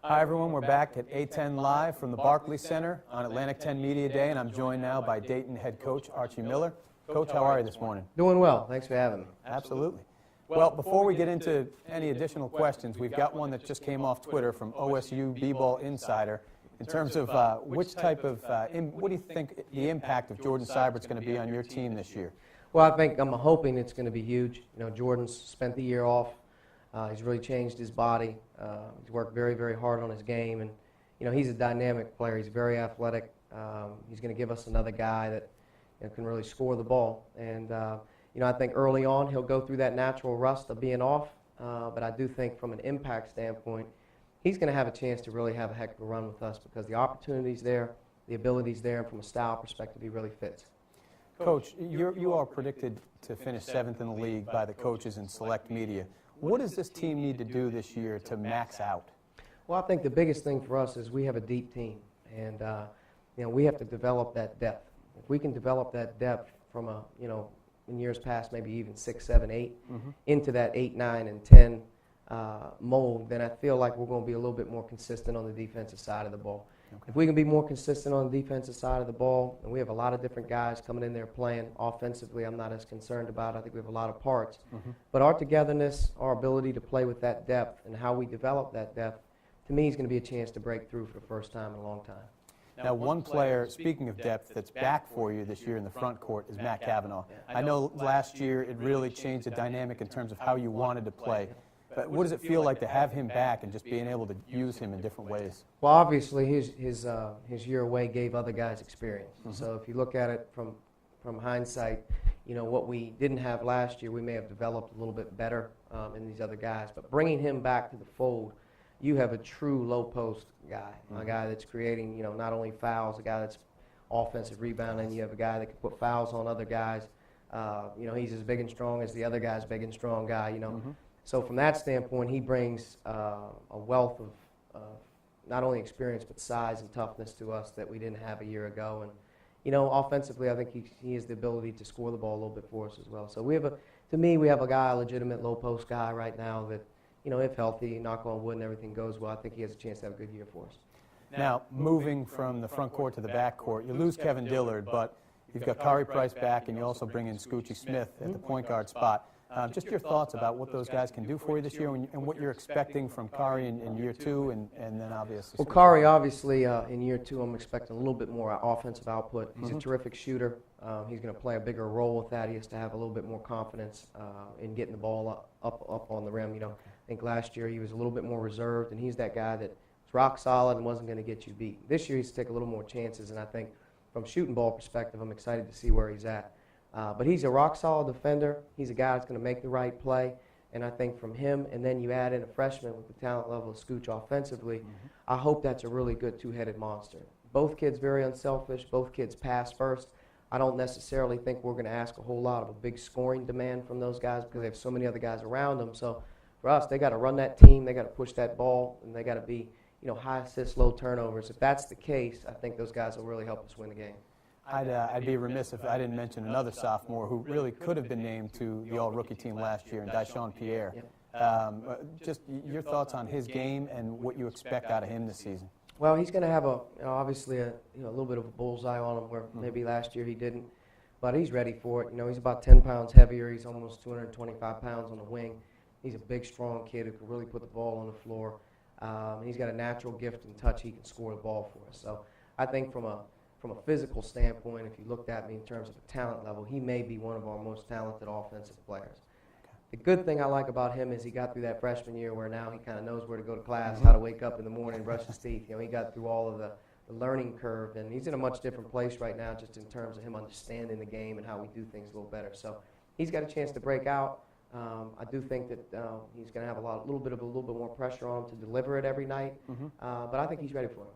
Hi everyone, we're back at A10 Live from the Barclays Center on Atlantic 10 Media Day, and I'm joined now by Dayton head coach Archie Miller. Coach, how are you this morning? Doing well. Thanks for having me. Absolutely. Well, before we get into any additional questions, we've got one that just came off Twitter from OSU B-Ball Insider in terms of which type of, what do you think the impact of Jordan Sybert's going to be on your team this year? Well, I'm hoping it's going to be huge. You know, Jordan's spent the year off. He's really changed his body. He's worked very, very hard on his game, and you know he's a dynamic player. He's very athletic. He's going to give us another guy that can really score the ball. And you know, I think early on he'll go through that natural rust of being off. But I do think from an impact standpoint, he's going to have a chance to really have a heck of a run with us because the opportunity's there, the ability's there, and from a style perspective, he really fits. Coach, you are predicted to finish 7th in the league by the coaches and select media. What does this team need to do this year to max out? Well, I think the biggest thing for us is we have a deep team, and you know we have to develop that depth. If we can develop that depth from a in years past maybe even 6, 7, 8 into that 8, 9, and 10 mold, then I feel like we're going to be a little bit more consistent on the defensive side of the ball. Okay. If we can be more consistent on the defensive side of the ball, and we have a lot of different guys coming in there playing offensively, I'm not as concerned about. I think we have a lot of parts. But our togetherness, our ability to play with that depth, and how we develop that depth, to me is going to be a chance to break through for the first time in a long time. Now, one player, speaking of depth, that's back for you this year in the front court is Matt Cavanaugh. I know last year it really changed the dynamic in terms of how you wanted to play. But what does it feel like to have him back and just being able to use him in different ways? Well, obviously his year away gave other guys experience. So if you look at it from hindsight, you know what we didn't have last year, we may have developed a little bit better in these other guys. But bringing him back to the fold, you have a true low post guy, a guy that's creating not only fouls, a guy that's offensive rebounding. You have a guy that can put fouls on other guys. He's as big and strong as the other guy's big and strong guy. So from that standpoint, he brings a wealth of not only experience but size and toughness to us that we didn't have a year ago. And offensively, I think he has the ability to score the ball a little bit for us as well. So we have a guy, a legitimate low post guy right now that, if healthy, knock on wood, and everything goes well, I think he has a chance to have a good year for us. Now, moving from the front court to the back court, you lose Kevin Dillard, but you've got Kari Price back, and you also bring in Scoochie Smith at the point guard spot. Just your thoughts about what those guys can do for you this year and what you're expecting from Kari in year 2 and then obviously. Well, Kari, obviously, in year 2, I'm expecting a little bit more offensive output. He's a terrific shooter. He's going to play a bigger role with that. He has to have a little bit more confidence in getting the ball up on the rim. I think last year he was a little bit more reserved, and he's that guy that was rock solid and wasn't going to get you beat. This year he's to take a little more chances, and I think from shooting ball perspective, I'm excited to see where he's at. But he's a rock-solid defender. He's a guy that's going to make the right play. And I think from him, and then you add in a freshman with the talent level of Scooch offensively, I hope that's a really good two-headed monster. Both kids very unselfish. Both kids pass first. I don't necessarily think we're going to ask a whole lot of a big scoring demand from those guys because they have so many other guys around them. So for us, they got to run that team. They got to push that ball, and they got to be high assists, low turnovers. If that's the case, I think those guys will really help us win the game. I'd be remiss if I didn't mention another sophomore who really could have been named to the all-rookie team last year, and DiSano Pierre. Just your thoughts on his game and what you expect out of him this season. Well, he's going to have obviously a little bit of a bullseye on him where maybe last year he didn't, but he's ready for it. He's about 10 pounds heavier. He's almost 225 pounds on the wing. He's a big, strong kid who can really put the ball on the floor. And he's got a natural gift and touch. He can score the ball for us. So I think from a physical standpoint, if you looked at me in terms of a talent level, he may be one of our most talented offensive players. The good thing I like about him is he got through that freshman year where now he kind of knows where to go to class, how to wake up in the morning, brush his teeth. He got through all of the learning curve, and he's in a much different place right now just in terms of him understanding the game and how we do things a little better. So he's got a chance to break out. I do think that he's going to have a little bit more pressure on him to deliver it every night, but I think he's ready for it.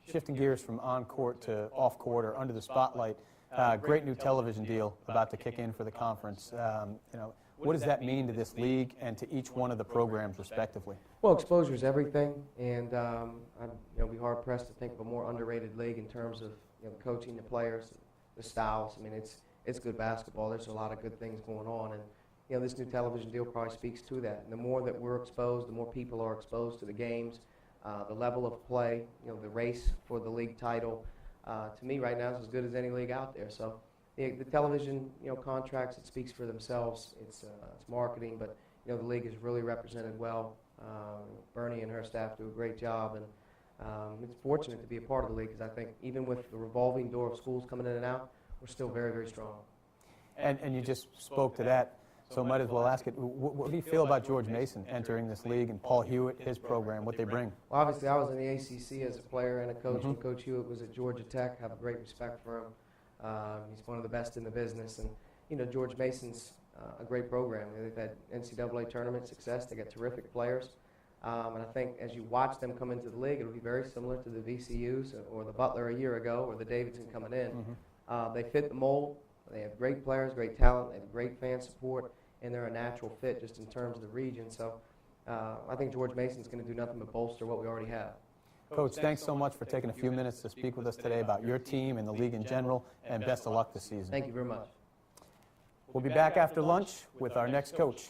Shifting gears from on-court to off-court or under the spotlight, great new television deal about to kick in for the conference. What does that mean to this league and to each one of the programs respectively? Well, exposure is everything, and I'd be hard-pressed to think of a more underrated league in terms of the coaching, the players, the styles. I mean, it's good basketball. There's a lot of good things going on, and this new television deal probably speaks to that. And the more that we're exposed, the more people are exposed to the games, the level of play, the race for the league title, to me right now is as good as any league out there. So the television, contracts, it speaks for themselves. It's marketing, but the league is really represented well. Bernie and her staff do a great job, and it's fortunate to be a part of the league because I think even with the revolving door of schools coming in and out, we're still very, very strong. And you just spoke to that, so might as well ask it. What do you feel about George Mason entering this league and Paul Hewitt, his program, what they bring? Well, obviously, I was in the ACC as a player and a coach, and Coach Hewitt was at Georgia Tech. I have a great respect for him. He's one of the best in the business, and George Mason's a great program. They've had NCAA tournament success. They got terrific players, and I think as you watch them come into the league, it'll be very similar to the VCUs or the Butler a year ago or the Davidson coming in. They fit the mold. They have great players, great talent. They have great fan support, and they're a natural fit just in terms of the region. So I think George Mason's going to do nothing but bolster what we already have. Coach, thanks so much for taking a few minutes to speak with us today about your team and the league in general, and best of luck this season. Thank you very much. We'll be back after lunch with our next coach.